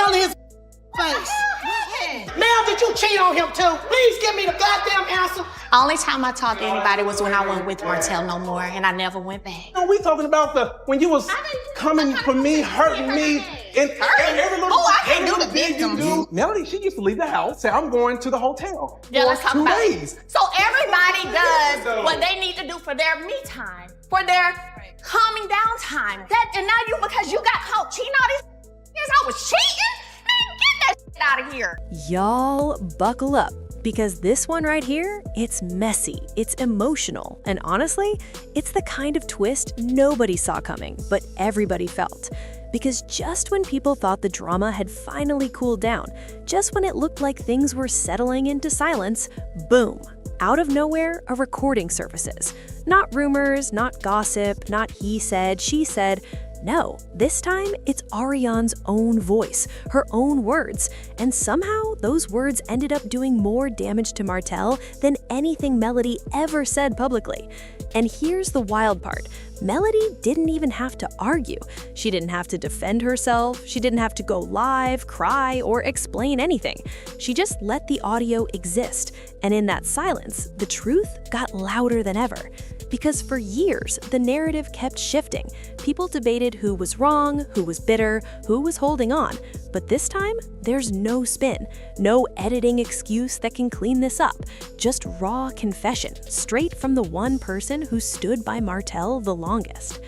smile in his face. Mel, did you cheat on him too? Please give me the goddamn answer. Only time I talked to anybody was when I went with Martell no more, and I never went back. No, we talking about when you was coming for me, hurting me, and every little I can't do the victim. Melody, she used to leave the house, say, I'm going to the hotel Yeah, let's for talk 2 about days. it. So everybody does what they need to do for their me time, for their calming down time. And now because you got caught cheating all these years, I was cheating? Man, get that shit out of here. Y'all buckle up, because this one right here, it's messy, it's emotional, and honestly, it's the kind of twist nobody saw coming, but everybody felt. Because just when people thought the drama had finally cooled down, just when it looked like things were settling into silence, boom! Out of nowhere, a recording surfaces. Not rumors, not gossip, not he said, she said. No, this time it's Arionne's own voice, her own words, and somehow those words ended up doing more damage to Martell than anything Melody ever said publicly. And here's the wild part. Melody didn't even have to argue. She didn't have to defend herself. She didn't have to go live, cry, or explain anything. She just let the audio exist. And in that silence, the truth got louder than ever. Because for years, the narrative kept shifting. People debated who was wrong, who was bitter, who was holding on. But this time, there's no spin, no editing excuse that can clean this up. Just raw confession, straight from the one person who stood by Martell the longest.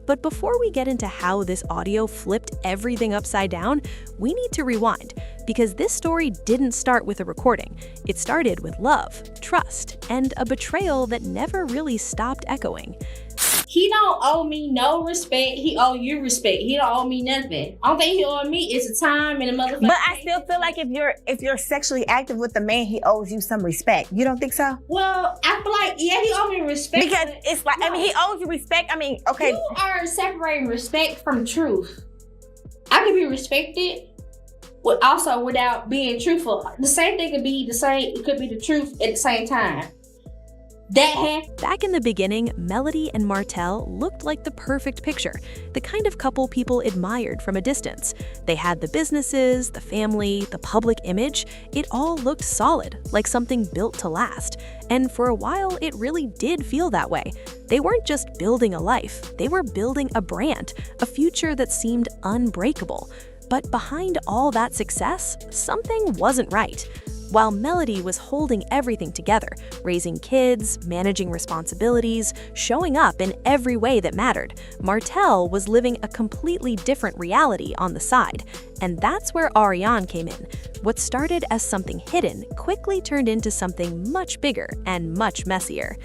But before we get into how this audio flipped everything upside down, we need to rewind, because this story didn't start with a recording. It started with love, trust, and a betrayal that never really stopped echoing. He don't owe me no respect. He owe you respect. He don't owe me nothing. Only thing he owe me is the time and the motherfucker. But I still feel like if you're sexually active with a man, he owes you some respect. You don't think so? Well, I feel like, yeah, he owes me respect. Because it's like, no. I mean, he owes you respect. I mean, okay. You are separating respect from truth. I can be respected, but also without being truthful. The same thing could be the same. It could be the truth at the same time. Back in the beginning, Melody and Martell looked like the perfect picture, the kind of couple people admired from a distance. They had the businesses, the family, the public image. It all looked solid, like something built to last. And for a while, it really did feel that way. They weren't just building a life, they were building a brand, a future that seemed unbreakable. But behind all that success, something wasn't right. While Melody was holding everything together, raising kids, managing responsibilities, showing up in every way that mattered, Martell was living a completely different reality on the side. And that's where Arionne came in. What started as something hidden quickly turned into something much bigger and much messier.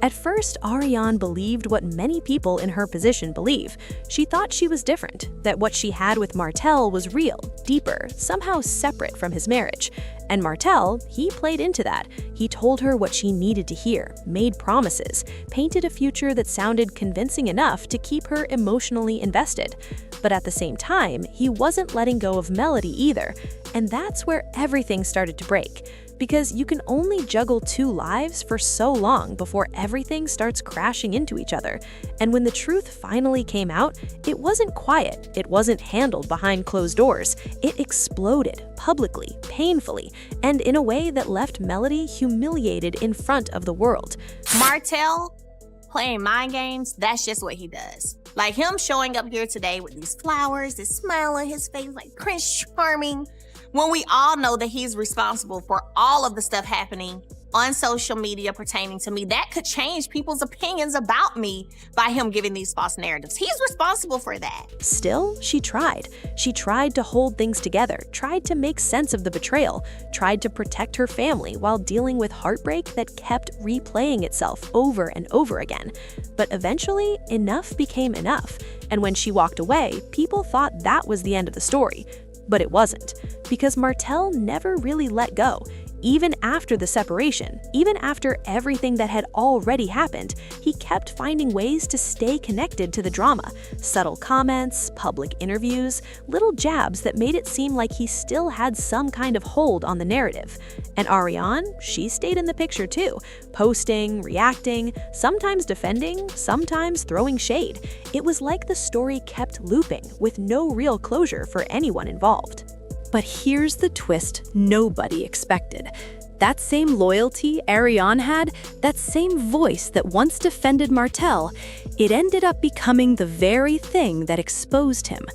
At first, Arionne believed what many people in her position believe. She thought she was different, that what she had with Martell was real, deeper, somehow separate from his marriage. And Martell, he played into that. He told her what she needed to hear, made promises, painted a future that sounded convincing enough to keep her emotionally invested. But at the same time, he wasn't letting go of Melody either. And that's where everything started to break. Because you can only juggle two lives for so long before everything starts crashing into each other. And when the truth finally came out, it wasn't quiet, it wasn't handled behind closed doors. It exploded, publicly, painfully, and in a way that left Melody humiliated in front of the world. Martell playing mind games, that's just what he does. Like him showing up here today with these flowers, this smile on his face, like Prince Charming, when we all know that he's responsible for all of the stuff happening on social media pertaining to me. That could change people's opinions about me by him giving these false narratives. He's responsible for that. Still, she tried. She tried to hold things together, tried to make sense of the betrayal, tried to protect her family while dealing with heartbreak that kept replaying itself over and over again. But eventually, enough became enough. And when she walked away, people thought that was the end of the story. But it wasn't, because Martell never really let go. Even after the separation, even after everything that had already happened, he kept finding ways to stay connected to the drama. Subtle comments, public interviews, little jabs that made it seem like he still had some kind of hold on the narrative. And Arionne, she stayed in the picture too, posting, reacting, sometimes defending, sometimes throwing shade. It was like the story kept looping, with no real closure for anyone involved. But here's the twist nobody expected. That same loyalty Arionne had, that same voice that once defended Martell, it ended up becoming the very thing that exposed him.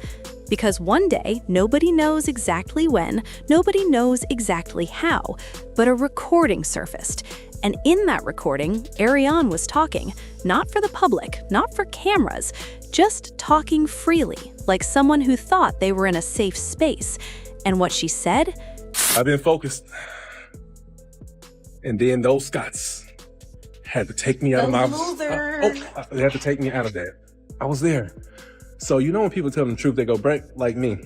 Because one day, nobody knows exactly when, nobody knows exactly how, but a recording surfaced. And in that recording, Arionne was talking, not for the public, not for cameras, just talking freely, like someone who thought they were in a safe space. And what she said? I've been focused. And then those Scots had to take me out of my... they had to take me out of that. I was there. So you know when people tell the truth, they go break like me.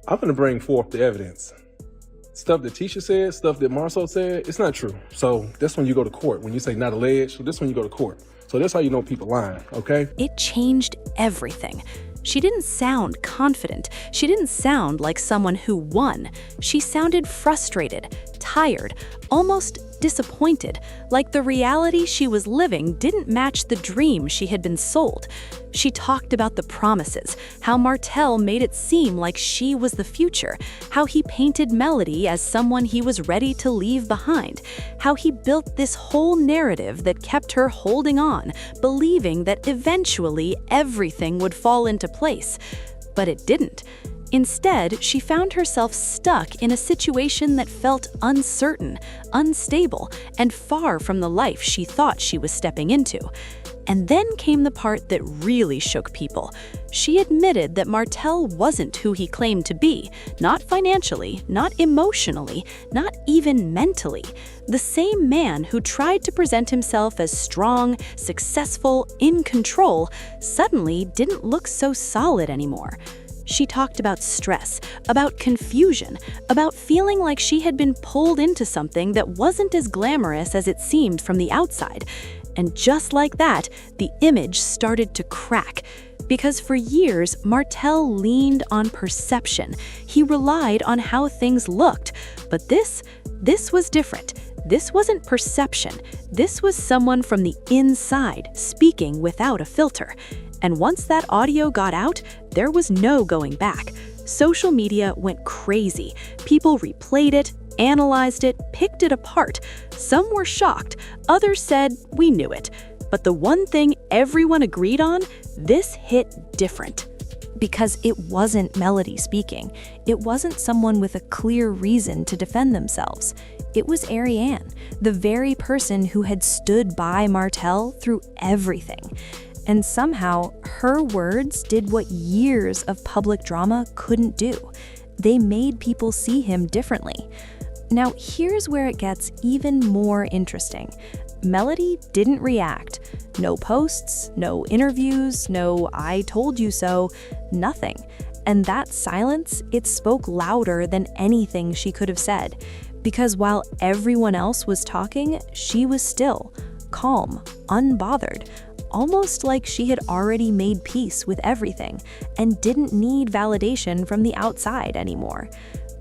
I'm gonna bring forth the evidence. Stuff that Tisha said, stuff that Marceau said, it's not true. So that's when you go to court. When you say not alleged, so this when you go to court. So that's how you know people lying, okay? It changed everything. She didn't sound confident. She didn't sound like someone who won. She sounded frustrated, tired, almost disappointed, like the reality she was living didn't match the dream she had been sold. She talked about the promises, how Martell made it seem like she was the future, how he painted Melody as someone he was ready to leave behind, how he built this whole narrative that kept her holding on, believing that eventually everything would fall into place. But it didn't. Instead, she found herself stuck in a situation that felt uncertain, unstable, and far from the life she thought she was stepping into. And then came the part that really shook people. She admitted that Martell wasn't who he claimed to be, not financially, not emotionally, not even mentally. The same man who tried to present himself as strong, successful, in control, suddenly didn't look so solid anymore. She talked about stress, about confusion, about feeling like she had been pulled into something that wasn't as glamorous as it seemed from the outside. And just like that, the image started to crack. Because for years, Martell leaned on perception. He relied on how things looked. But this was different. This wasn't perception. This was someone from the inside, speaking without a filter. And once that audio got out, there was no going back. Social media went crazy. People replayed it, analyzed it, picked it apart. Some were shocked. Others said, we knew it. But the one thing everyone agreed on, this hit different. Because it wasn't Melody speaking. It wasn't someone with a clear reason to defend themselves. It was Arionne, the very person who had stood by Martell through everything. And somehow, her words did what years of public drama couldn't do. They made people see him differently. Now, here's where it gets even more interesting. Melody didn't react. No posts, no interviews, no I told you so, nothing. And that silence, it spoke louder than anything she could have said. Because while everyone else was talking, she was still, calm, unbothered, almost like she had already made peace with everything and didn't need validation from the outside anymore.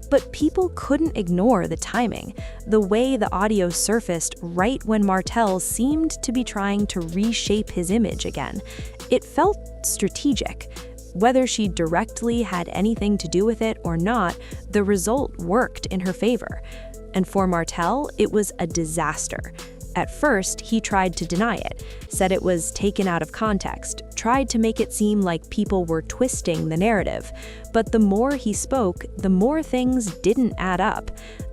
But people couldn't ignore the timing, the way the audio surfaced right when Martell seemed to be trying to reshape his image again. It felt strategic. Whether she directly had anything to do with it or not, the result worked in her favor. And for Martell, it was a disaster. At first, he tried to deny it, said it was taken out of context, tried to make it seem like people were twisting the narrative. But the more he spoke, the more things didn't add up.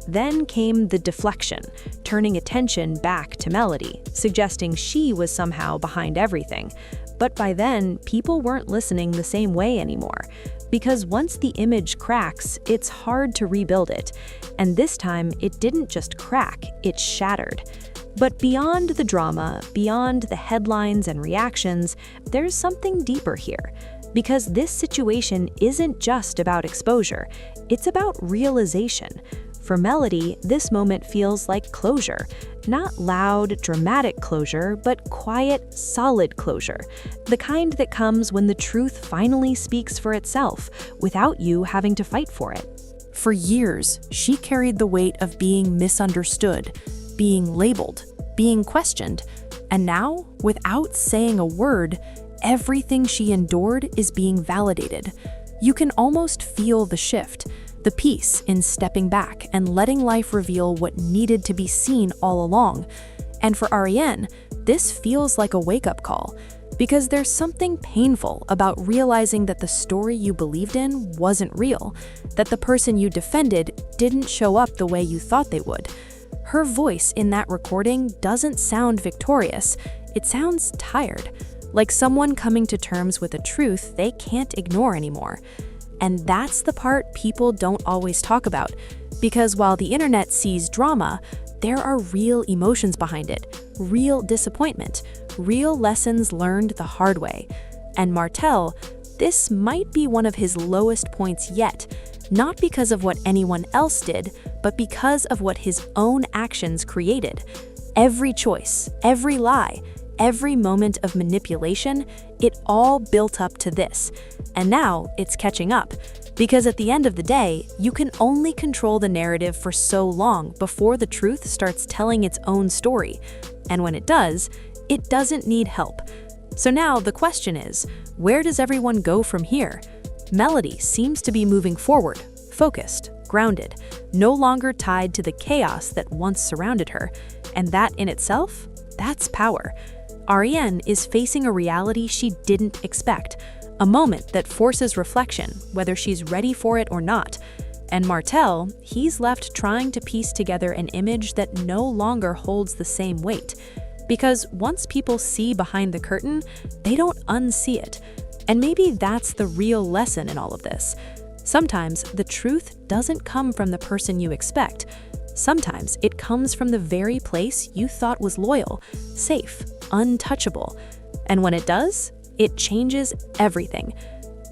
Then came the deflection, turning attention back to Melody, suggesting she was somehow behind everything. But by then, people weren't listening the same way anymore. Because once the image cracks, it's hard to rebuild it. And this time, it didn't just crack, it shattered. But beyond the drama, beyond the headlines and reactions, there's something deeper here. Because this situation isn't just about exposure, it's about realization. For Melody, this moment feels like closure. Not loud, dramatic closure, but quiet, solid closure. The kind that comes when the truth finally speaks for itself, without you having to fight for it. For years, she carried the weight of being misunderstood, being labeled, being questioned, and now, without saying a word, everything she endured is being validated. You can almost feel the shift, the peace in stepping back and letting life reveal what needed to be seen all along. And for Arionne, this feels like a wake-up call, because there's something painful about realizing that the story you believed in wasn't real, that the person you defended didn't show up the way you thought they would. Her voice in that recording doesn't sound victorious, it sounds tired, like someone coming to terms with a truth they can't ignore anymore. And that's the part people don't always talk about, because while the internet sees drama, there are real emotions behind it, real disappointment, real lessons learned the hard way. And Martell, this might be one of his lowest points yet, not because of what anyone else did, but because of what his own actions created. Every choice, every lie, every moment of manipulation, it all built up to this. And now it's catching up. Because at the end of the day, you can only control the narrative for so long before the truth starts telling its own story. And when it does, it doesn't need help. So now the question is, where does everyone go from here? Melody seems to be moving forward, focused, grounded, no longer tied to the chaos that once surrounded her. And that in itself, that's power. Arionne is facing a reality she didn't expect, a moment that forces reflection, whether she's ready for it or not. And Martell, he's left trying to piece together an image that no longer holds the same weight. Because once people see behind the curtain, they don't unsee it. And maybe that's the real lesson in all of this. Sometimes the truth doesn't come from the person you expect. Sometimes it comes from the very place you thought was loyal, safe, untouchable. And when it does, it changes everything.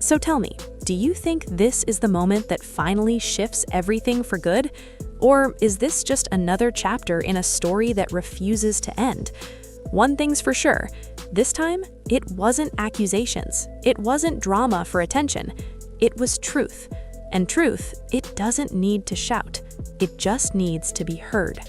So tell me, do you think this is the moment that finally shifts everything for good? Or is this just another chapter in a story that refuses to end? One thing's for sure, this time, it wasn't accusations. It wasn't drama for attention. It was truth. And truth, it doesn't need to shout. It just needs to be heard.